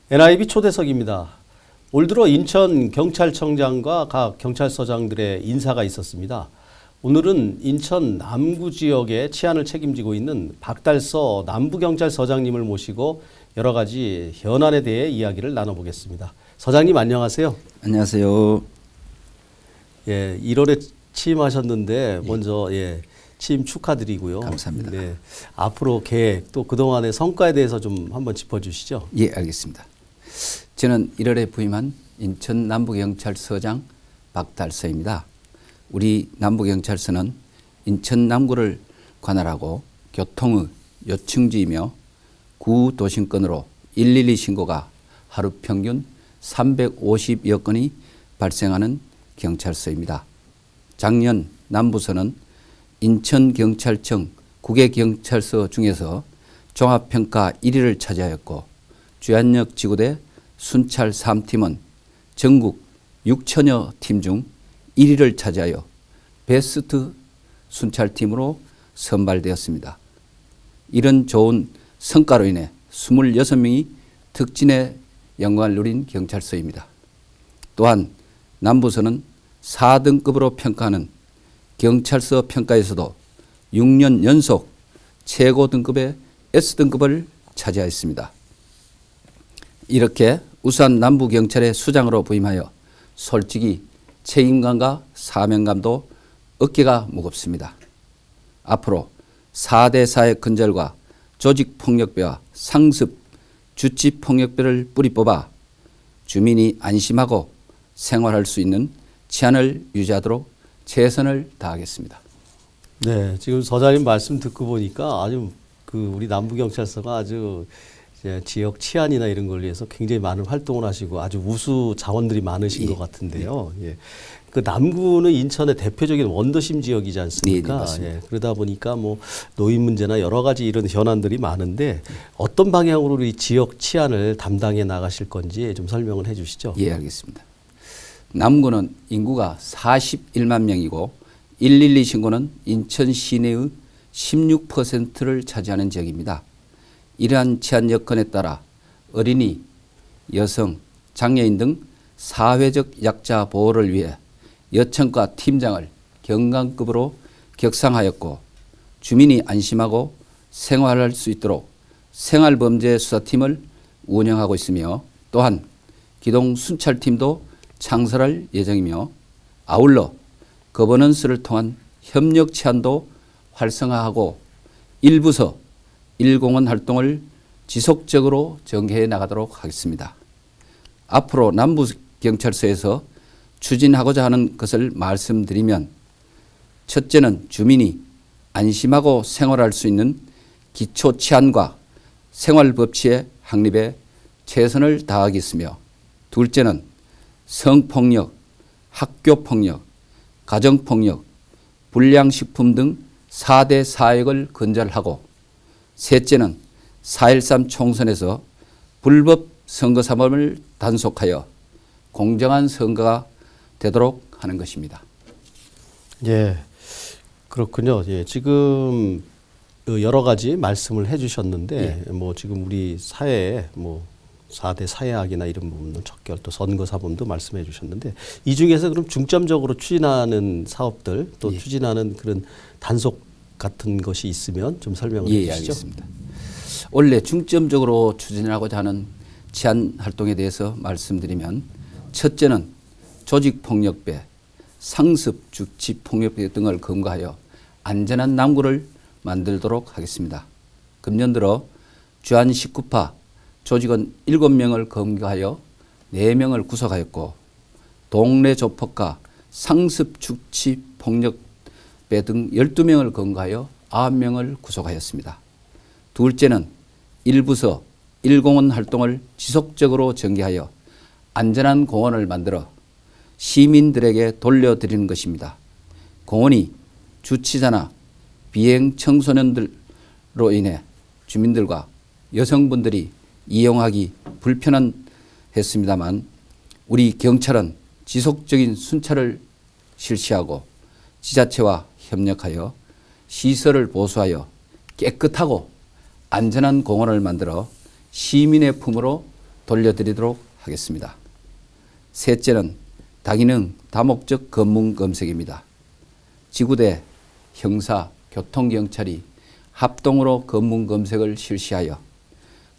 NIB 초대석입니다. 올 들어 인천 경찰청장과 각 경찰서장들의 인사가 있었습니다. 오늘은 인천 남구 지역의 치안을 책임지고 있는 박달서 남부경찰서장님을 모시고 여러 가지 현안에 대해 이야기를 나눠보겠습니다. 서장님 안녕하세요. 안녕하세요. 예, 1월에 취임하셨는데 먼저 취임 축하드리고요. 감사합니다. 네, 앞으로 계획 또 그동안의 성과에 대해서 좀 한번 짚어주시죠. 예, 알겠습니다. 저는 1월에 부임한 인천 남부경찰서장 박달서입니다. 우리 남부경찰서는 인천 남구를 관할하고 교통의 요충지이며 구도심권으로 112 신고가 하루 평균 350여 건이 발생하는 경찰서입니다. 작년 남부서는 인천경찰청 9개 경찰서 중에서 종합평가 1위를 차지하였고 주안역 지구대 순찰 3팀은 전국 6천여 팀 중 1위를 차지하여 베스트 순찰팀으로 선발되었습니다. 이런 좋은 성과로 인해 26명이 특진의 영광을 누린 경찰서입니다. 또한 남부서는 4등급으로 평가하는 경찰서 평가에서도 6년 연속 최고 등급의 S등급을 차지하였습니다. 이렇게 우수한 남부경찰의 수장으로 부임하여 솔직히 책임감과 사명감도 어깨가 무겁습니다. 앞으로 4대 사회 근절과 조직폭력배와 상습, 주치폭력배를 뿌리 뽑아 주민이 안심하고 생활할 수 있는 치안을 유지하도록 최선을 다하겠습니다. 네, 지금 서장님 말씀 듣고 보니까 아주 우리 남부경찰서가 아주 이제 지역 치안이나 이런 걸 위해서 굉장히 많은 활동을 하시고 아주 우수 자원들이 많으신 것 같은데요. 예. 그 남구는 인천의 대표적인 원더심 지역이지 않습니까? 맞습니다. 예. 그러다 보니까 뭐 노인 문제나 여러 가지 이런 현안들이 많은데 어떤 방향으로 이 지역 치안을 담당해 나가실 건지 좀 설명을 해 주시죠. 예, 알겠습니다. 남구는 인구가 41만 명이고 112 신고는 인천 시내의 16%를 차지하는 지역입니다. 이러한 치안 여건에 따라 어린이, 여성, 장애인 등 사회적 약자 보호를 위해 여청과 팀장을 경강급으로 격상하였고 주민이 안심하고 생활할 수 있도록 생활범죄 수사팀을 운영하고 있으며 또한 기동 순찰팀도 창설할 예정이며 아울러 거버넌스를 통한 협력 치안도 활성화하고 일부서 1공원 활동을 지속적으로 전개해 나가도록 하겠습니다. 앞으로 남부경찰서에서 추진하고자 하는 것을 말씀드리면 첫째는 주민이 안심하고 생활할 수 있는 기초 치안과 생활법치의 확립에 최선을 다하겠으며 둘째는 성폭력, 학교폭력, 가정폭력, 불량식품 등 4대 사역을 근절하고 셋째는 4.13 총선에서 불법 선거 사범을 단속하여 공정한 선거가 되도록 하는 것입니다. 예, 그렇군요. 예, 지금 여러 가지 말씀을 해주셨는데, 뭐 지금 우리 사회에 뭐 4대 사회학이나 이런 부분은 척결 또 선거 사범도 말씀해 주셨는데 이 중에서 그럼 중점적으로 추진하는 사업들 또 추진하는 그런 단속 같은 것이 있으면 좀 설명을 해 주시죠. 알겠습니다. 원래 중점적으로 추진하고자 하는 치안 활동에 대해서 말씀드리면 첫째는 조직폭력배, 상습, 주치폭력배 등을 검거하여 안전한 남구를 만들도록 하겠습니다. 금년 들어 주한 19파 조직원 7명을 검거하여 4명을 구속하였고 동네 조폭과 상습, 주치폭력배 등 12명을 검거하여 9명을 구속하였습니다. 둘째는 일부서 1공원 활동을 지속적으로 전개하여 안전한 공원을 만들어 시민들에게 돌려드리는 것입니다. 공원이 주치자나 비행 청소년들로 인해 주민들과 여성분들이 이용하기 불편했습니다만 우리 경찰은 지속적인 순찰을 실시하고 지자체와 협력하여 시설을 보수하여 깨끗하고 안전한 공원을 만들어 시민의 품으로 돌려드리도록 하겠습니다. 셋째는 다기능 다목적 검문 검색입니다. 지구대, 형사, 교통경찰이 합동으로 검문 검색을 실시하여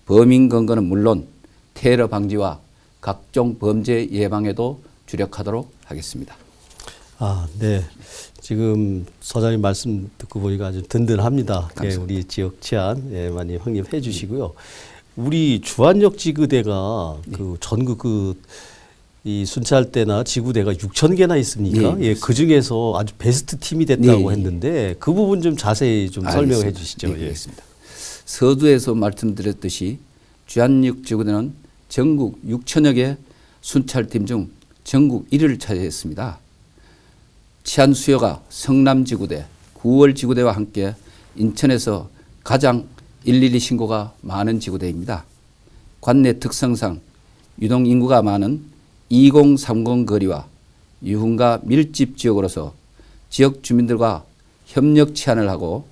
범인 검거는 물론 테러 방지와 각종 범죄 예방에도 주력하도록 하겠습니다. 아, 네. 지금 서장님 말씀 듣고 보니까 아주 든든합니다. 예, 우리 지역 치안 많이 확립해 주시고요. 우리 주안역 지구대가 그 전국 이 순찰대나 지구대가 6,000개나 있습니까? 예, 그 중에서 아주 베스트 팀이 됐다고 했는데 그 부분 좀 자세히 좀 설명해 주시죠. 네, 알겠습니다. 서두에서 말씀드렸듯이 주안역 지구대는 전국 6천여 개 순찰팀 중 전국 1위를 차지했습니다. 치안 수요가 성남지구대, 9월 지구대와 함께 인천에서 가장 112 신고가 많은 지구대입니다. 관내 특성상 유동 인구가 많은 2030 거리와 유흥가 밀집 지역으로서 지역 주민들과 협력 치안을 하고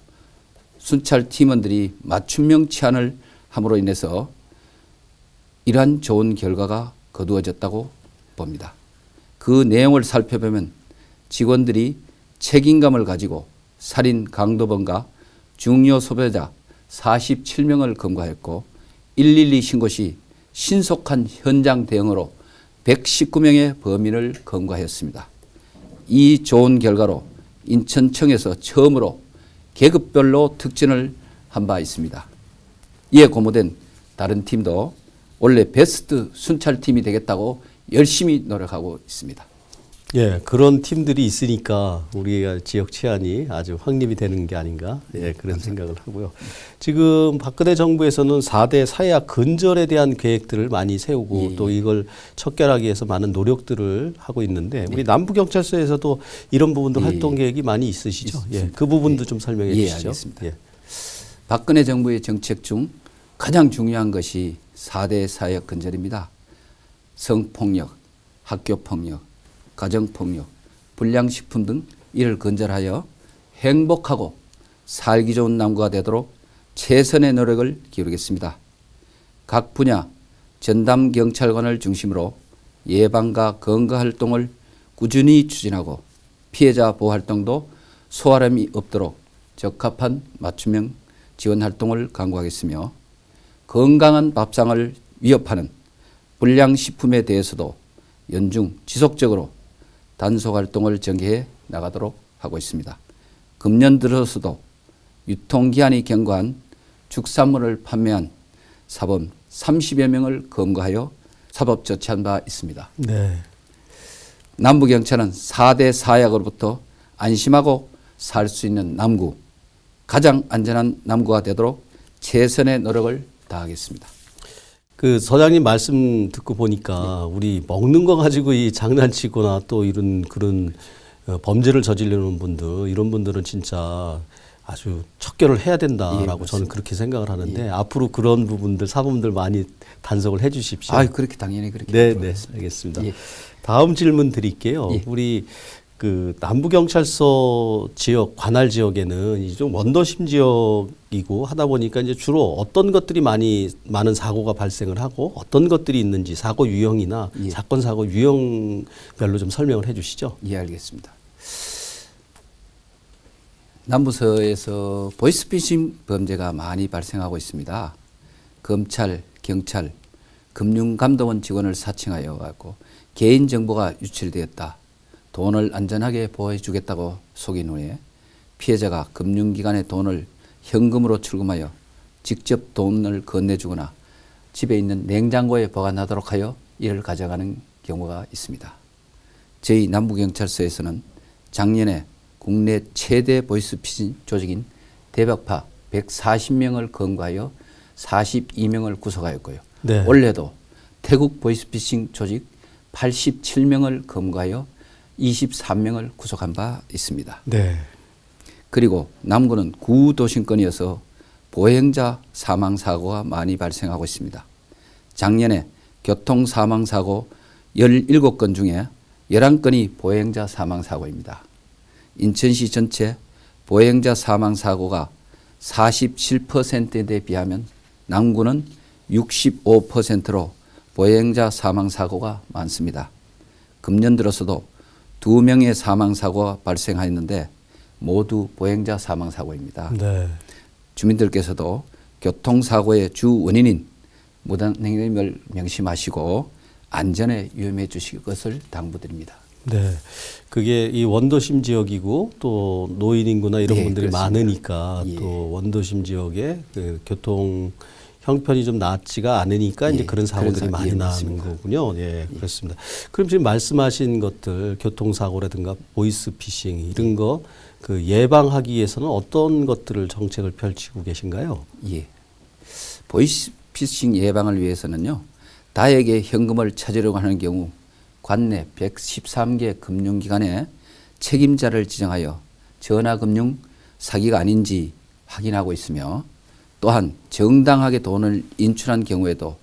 순찰 팀원들이 맞춤형 치안을 함으로 인해서 이러한 좋은 결과가 거두어졌다고 봅니다. 그 내용을 살펴보면 직원들이 책임감을 가지고 살인 강도범과 중요 소비자 47명을 검거했고 112 신고 시 신속한 현장 대응으로 119명의 범인을 검거하였습니다. 이 좋은 결과로 인천청에서 처음으로 계급별로 특진을 한 바 있습니다. 이에 고무된 다른 팀도 원래 베스트 순찰팀이 되겠다고 열심히 노력하고 있습니다. 예, 그런 팀들이 있으니까 우리가 지역 치안이 아주 확립이 되는 게 아닌가, 예, 그런 생각을 하고요. 지금 박근혜 정부에서는 4대 사회학 근절에 대한 계획들을 많이 세우고 또 이걸 척결하기 위해서 많은 노력들을 하고 있는데 우리 남부경찰서에서도 이런 부분도 활동 계획이 많이 있으시죠? 예, 그 부분도 좀 설명해 주시죠. 알겠습니다. 박근혜 정부의 정책 중 가장 중요한 것이 4대 사회학 근절입니다. 성폭력, 학교폭력, 가정폭력, 불량식품 등 이를 근절하여 행복하고 살기 좋은 남구가 되도록 최선의 노력을 기울이겠습니다. 각 분야 전담경찰관을 중심으로 예방과 검거 활동을 꾸준히 추진하고 피해자 보호 활동도 소홀함이 없도록 적합한 맞춤형 지원 활동을 강구하겠으며 건강한 밥상을 위협하는 불량식품에 대해서도 연중 지속적으로 단속 활동을 전개해 나가도록 하고 있습니다. 금년 들어서도 유통기한이 경과한 축산물을 판매한 사범 30여 명을 검거하여 사법 조치한 바 있습니다. 네. 남부경찰은 4대 사약으로부터 안심하고 살 수 있는 남구, 가장 안전한 남구가 되도록 최선의 노력을 다하겠습니다. 그 서장님 말씀 듣고 보니까 우리 먹는 거 가지고 이 장난치거나 또 이런 그런 범죄를 저지르는 분들, 이런 분들은 진짜 아주 척결을 해야 된다라고 저는 그렇게 생각을 하는데 앞으로 그런 부분들 사범들 많이 단속을 해 주십시오. 아, 그렇게 당연히 그렇게. 네, 알겠습니다. 다음 질문 드릴게요. 우리 그 남부경찰서 지역 관할 지역에는 이제 좀 원도심 지역이고 하다 보니까 이제 주로 어떤 것들이 많은 사고가 발생을 하고 어떤 것들이 있는지 사고 유형이나 사건 사고 유형별로 좀 설명을 해주시죠. 예, 알겠습니다. 남부서에서 보이스피싱 범죄가 많이 발생하고 있습니다. 검찰, 경찰, 금융감독원 직원을 사칭하여 갖고 개인 정보가 유출되었다. 돈을 안전하게 보호해 주겠다고 속인 후에 피해자가 금융기관에 돈을 현금으로 출금하여 직접 돈을 건네주거나 집에 있는 냉장고에 보관하도록 하여 이를 가져가는 경우가 있습니다. 저희 남부경찰서에서는 작년에 국내 최대 보이스피싱 조직인 대박파 140명을 검거하여 42명을 구속하였고요. 네. 올해도 태국 보이스피싱 조직 87명을 검거하여 23명을 구속한 바 있습니다. 네. 그리고 남구는 구도심권이어서 보행자 사망사고가 많이 발생하고 있습니다. 작년에 교통사망사고 17건 중에 11건이 보행자 사망사고입니다. 인천시 전체 보행자 사망사고가 47%에 비하면 남구는 65%로 보행자 사망 사고가 많습니다. 금년 들어서도 2명의 사망 사고가 발생하였는데 모두 보행자 사망 사고입니다. 네. 주민들께서도 교통사고의 주 원인인 무단횡령을 명심하시고 안전에 유념해 주실 것을 당부드립니다. 네. 그게 이 원도심 지역이고 또 노인 인구나 이런 네, 분들이 그렇습니다. 많으니까 예. 또 원도심 지역에 그 교통 형편이 좀 낫지가 않으니까 예, 이제 그런 사고들이 그런 많이 예, 나는 맞습니다. 거군요. 예, 그렇습니다. 그럼 지금 말씀하신 것들 교통사고라든가 보이스피싱 이런 거 그 예방하기 위해서는 어떤 것들을 정책을 펼치고 계신가요? 예. 보이스피싱 예방을 위해서는요. 나에게 현금을 찾으려고 하는 경우 관내 113개 금융기관에 책임자를 지정하여 전화금융 사기가 아닌지 확인하고 있으며 또한 정당하게 돈을 인출한 경우에도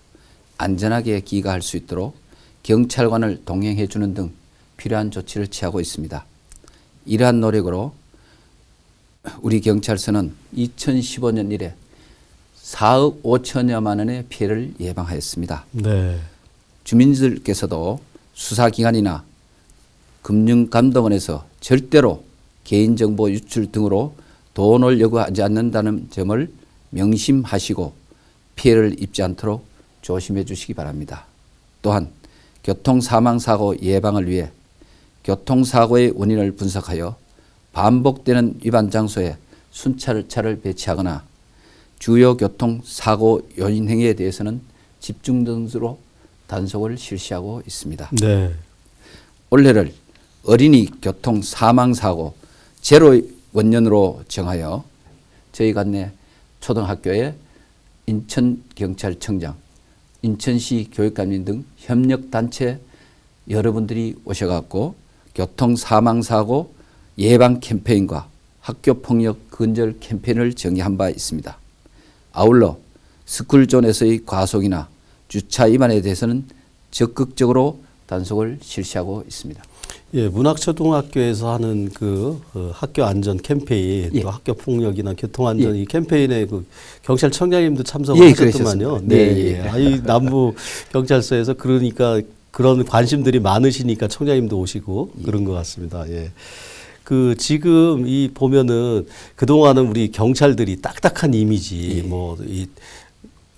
안전하게 기가할 수 있도록 경찰관을 동행해 주는 등 필요한 조치를 취하고 있습니다. 이러한 노력으로 우리 경찰서는 2015년 이래 4억 5천여만 원의 피해를 예방하였습니다. 네. 주민들께서도 수사기관이나 금융감독원에서 절대로 개인정보 유출 등으로 돈을 요구하지 않는다는 점을 명심하시고 피해를 입지 않도록 조심해 주시기 바랍니다. 또한 교통사망사고 예방을 위해 교통사고의 원인을 분석하여 반복되는 위반 장소에 순찰차를 배치하거나 주요 교통사고 요인 행위에 대해서는 집중 등수로 단속을 실시하고 있습니다. 네. 올해를 어린이 교통 사망 사고 제로 원년으로 정하여 저희 관내 초등학교에 인천경찰청장, 인천시 교육감님 등 협력단체 여러분들이 오셔갖고 교통 사망 사고 예방 캠페인과 학교폭력 근절 캠페인을 전개한 바 있습니다. 아울러 스쿨존에서의 과속이나 주차 위반에 대해서는 적극적으로 단속을 실시하고 있습니다. 예, 문학초등학교에서 하는 학교 안전 캠페인, 예. 또 학교 폭력이나 교통 안전 예. 이 캠페인에 그 경찰청장님도 예, 참석하셨더만요. 그러셨습니다. 네, 네, 예. 아이 남부 경찰서에서 그러니까 그런 관심들이 많으시니까 청장님도 오시고 그런 것 같습니다. 예. 그 지금 이 보면은 그 동안은 우리 경찰들이 딱딱한 이미지,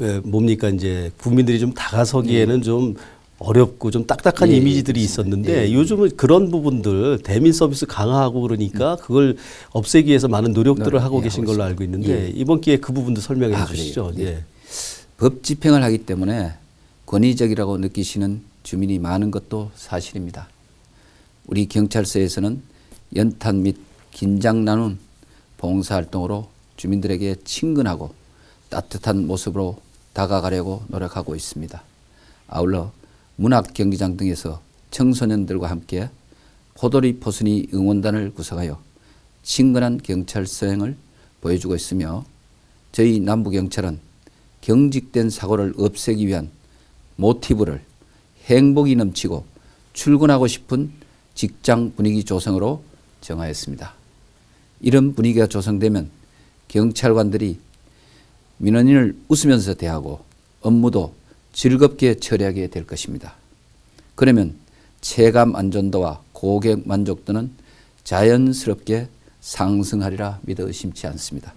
예. 뭡니까 이제 국민들이 좀 다가서기에는 좀 어렵고 좀 딱딱한 예, 이미지들이 그렇습니다. 있었는데 예. 요즘은 그런 부분들 대민 서비스 강화하고 그러니까 그걸 없애기 위해서 많은 노력들을 하고 예, 계신 하고 걸로 알고 있는데 예. 이번 기회에 그 부분도 설명해 아, 주시죠. 그래요? 예. 법 집행을 하기 때문에 권위적이라고 느끼시는 주민이 많은 것도 사실입니다. 우리 경찰서에서는 연탄 및 긴장 나눈 봉사활동으로 주민들에게 친근하고 따뜻한 모습으로 다가가려고 노력하고 있습니다. 아울러 문학 경기장 등에서 청소년들과 함께 포도리 포순이 응원단을 구성하여 친근한 경찰 수행을 보여주고 있으며 저희 남부경찰은 경직된 사고를 없애기 위한 모티브를 행복이 넘치고 출근하고 싶은 직장 분위기 조성으로 정하였습니다. 이런 분위기가 조성되면 경찰관들이 민원인을 웃으면서 대하고 업무도 즐겁게 처리하게 될 것입니다. 그러면 체감 안전도와 고객 만족도는 자연스럽게 상승하리라 믿어 의심치 않습니다.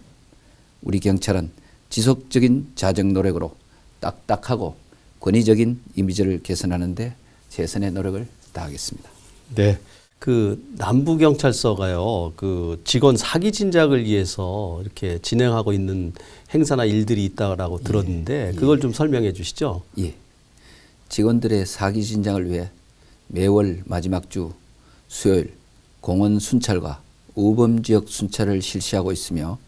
우리 경찰은 지속적인 자정 노력으로 딱딱하고 권위적인 이미지를 개선하는 데 최선의 노력을 다하겠습니다. 네. 그 남부경찰서가요, 그 직원 사기 진작을 위해서 이렇게 진행하고 있는 행사나 일들이 있다라고 들었는데 그걸 좀 설명해 주시죠. 예. 직원들의 사기 진작을 위해 매월 마지막 주 수요일 공원 순찰과 우범 지역 순찰을 실시하고 있으며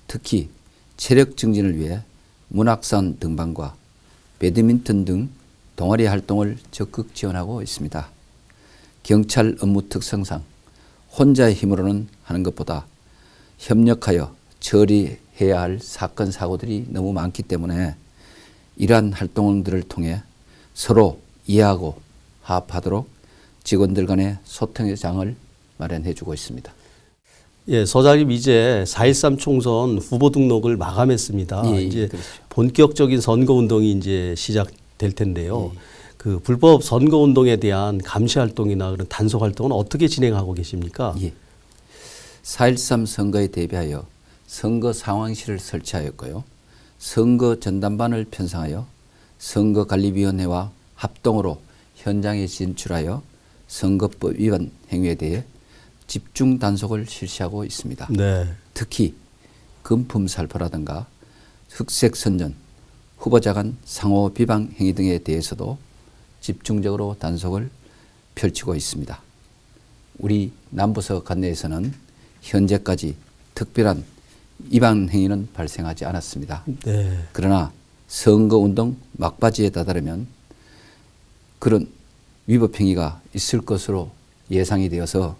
특히 체력 증진을 위해 문학산 등반과 배드민턴 등 동아리 활동을 적극 지원하고 있습니다. 경찰 업무 특성상 혼자의 힘으로는 하는 것보다 협력하여 처리해야 할 사건 사고들이 너무 많기 때문에 이러한 활동들을 통해 서로 이해하고 화합하도록 직원들 간의 소통의 장을 마련해 주고 있습니다. 예, 소장님 이제 4.13 총선 후보 등록을 마감했습니다. 예, 이제 그렇죠. 본격적인 선거 운동이 이제 시작됩니다. 될 텐데요. 그 불법 선거 운동에 대한 감시 활동이나 그런 단속 활동은 어떻게 진행하고 계십니까? 예. 4.13 선거에 대비하여 선거 상황실을 설치하였고요. 선거 전담반을 편성하여 선거관리위원회와 합동으로 현장에 진출하여 선거법 위반 행위에 대해 집중 단속을 실시하고 있습니다. 네. 특히 금품 살포라든가 흑색 선전, 후보자 간 상호 비방 행위 등에 대해서도 집중적으로 단속을 펼치고 있습니다. 우리 남부서 관내에서는 현재까지 특별한 위반 행위는 발생하지 않았습니다. 네. 그러나 선거운동 막바지에 다다르면 그런 위법 행위가 있을 것으로 예상이 되어서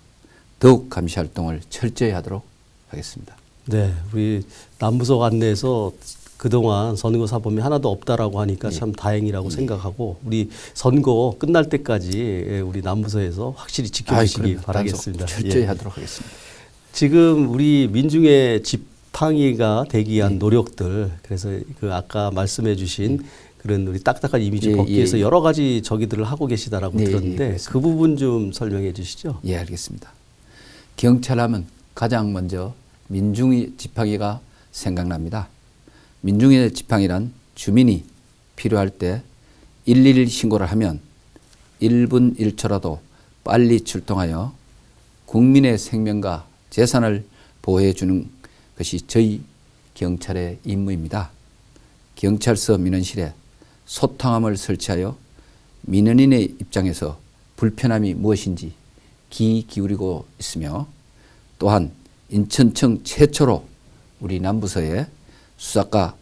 더욱 감시 활동을 철저히 하도록 하겠습니다. 네. 우리 남부서 관내에서 그동안 선거 사범이 하나도 없다라고 하니까 참 다행이라고 생각하고 우리 선거 끝날 때까지 우리 남부서에서 확실히 지켜주시기 바라겠습니다. 철저히 예. 하도록 하겠습니다. 지금 우리 민중의 지팡이가 되기 위한 노력들, 그래서 그 아까 말씀해 주신 그런 우리 딱딱한 이미지 벗기 위해서 여러 가지 저기들을 하고 계시다라고 들었는데 그 부분 좀 설명해 주시죠. 예, 알겠습니다. 경찰하면 가장 먼저 민중의 지팡이가 생각납니다. 민중의 지팡이란 주민이 필요할 때 111 신고를 하면 1분 1초라도 빨리 출동하여 국민의 생명과 재산을 보호해 주는 것이 저희 경찰의 임무입니다. 경찰서 민원실에 소탕함을 설치하여 민원인의 입장에서 불편함이 무엇인지 귀 기울이고 있으며 또한 인천청 최초로 우리 남부서에 수사과에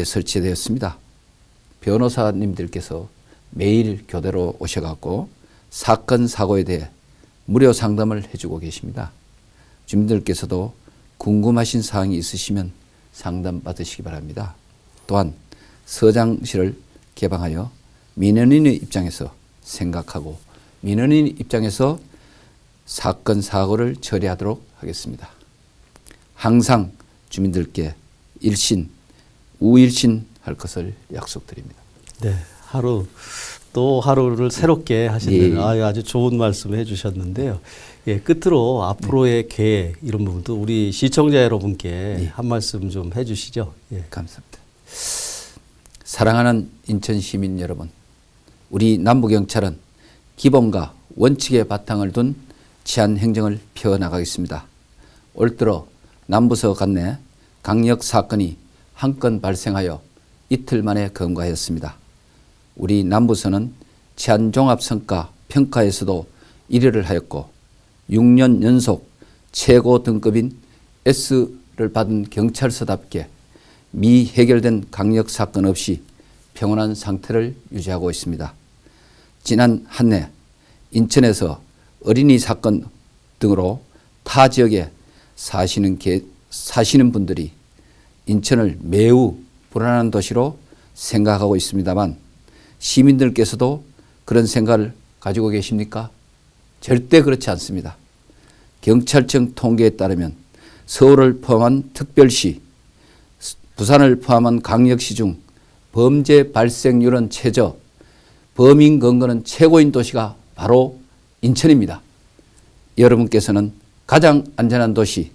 설치되었습니다. 변호사님들께서 매일 교대로 오셔갖고 사건 사고에 대해 무료 상담을 해주고 계십니다. 주민들께서도 궁금하신 사항이 있으시면 상담 받으시기 바랍니다. 또한 서장실을 개방하여 민원인의 입장에서 생각하고 민원인 입장에서 사건 사고를 처리하도록 하겠습니다. 항상 주민들께 일신, 우일신 할 것을 약속드립니다. 네, 하루 또 하루를 새롭게 하시는 아주 좋은 말씀을 해주셨는데요. 예, 끝으로 앞으로의 계획 이런 부분도 우리 시청자 여러분께 한 말씀 좀 해주시죠. 예. 감사합니다. 사랑하는 인천 시민 여러분, 우리 남부경찰은 기본과 원칙의 바탕을 둔 치안 행정을 펴나가겠습니다. 올 들어 남부서 관내 강력 사건이 한 건 발생하여 이틀 만에 검거하였습니다. 우리 남부서는 치안 종합 성과 평가에서도 1위를 하였고 6년 연속 최고 등급인 S를 받은 경찰서답게 미해결된 강력 사건 없이 평온한 상태를 유지하고 있습니다. 지난 한 해 인천에서 어린이 사건 등으로 타 지역에 사시는 분들이 인천을 매우 불안한 도시로 생각하고 있습니다만 시민들께서도 그런 생각을 가지고 계십니까? 절대 그렇지 않습니다. 경찰청 통계에 따르면 서울을 포함한 특별시, 부산을 포함한 강력시 중 범죄 발생률은 최저, 범인 검거는 최고인 도시가 바로 인천입니다. 여러분께서는 가장 안전한 도시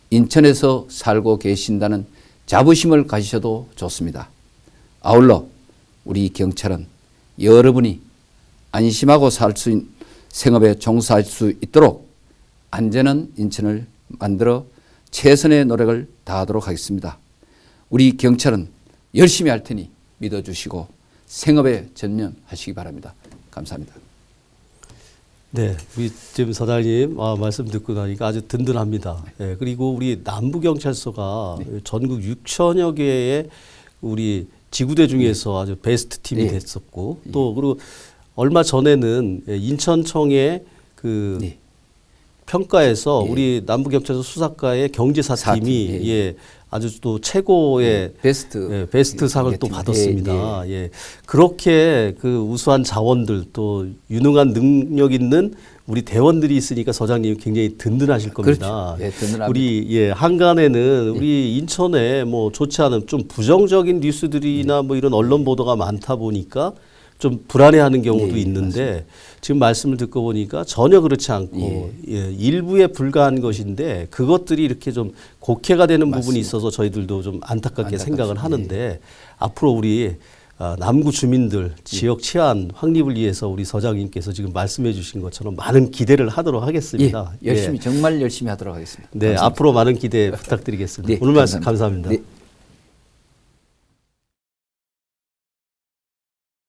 인천에서 살고 계신다는 자부심을 가지셔도 좋습니다. 아울러 우리 경찰은 여러분이 안심하고 살 수 있는 생업에 종사할 수 있도록 안전한 인천을 만들어 최선의 노력을 다하도록 하겠습니다. 우리 경찰은 열심히 할 테니 믿어주시고 생업에 전념하시기 바랍니다. 감사합니다. 네, 우리 지금 서장님 말씀 듣고 나니까 아주 든든합니다. 네, 그리고 우리 남부경찰서가 전국 6천여 개의 우리 지구대 중에서 아주 베스트 팀이 됐었고 또 그리고 얼마 전에는 인천청의 그 평가에서 예. 우리 남부경찰서 수사과의 경제사팀이 사팀, 예. 아주 또 최고의 베스트 상을 또 경제팀. 받았습니다. 예. 그렇게 그 우수한 자원들 또 유능한 능력 있는 우리 대원들이 있으니까 서장님 굉장히 든든하실 겁니다. 그렇죠. 예, 든든합니다. 우리 예, 한간에는 우리 인천에 뭐 좋지 않은 좀 부정적인 뉴스들이나 뭐 이런 언론 보도가 많다 보니까 좀 불안해하는 경우도 예, 있는데 지금 말씀을 듣고 보니까 전혀 그렇지 않고 예, 일부에 불과한 것인데 그것들이 이렇게 좀 곡해가 되는 부분이 있어서 저희들도 좀 안타깝게 생각을 하는데 앞으로 우리 남구 주민들 지역 치안 확립을 위해서 우리 서장님께서 지금 말씀해 주신 것처럼 많은 기대를 하도록 하겠습니다. 예, 열심히 정말 열심히 하도록 하겠습니다. 네, 감사합니다. 앞으로 많은 기대 부탁드리겠습니다. 네, 오늘 말씀 감사합니다. 감사합니다. 네.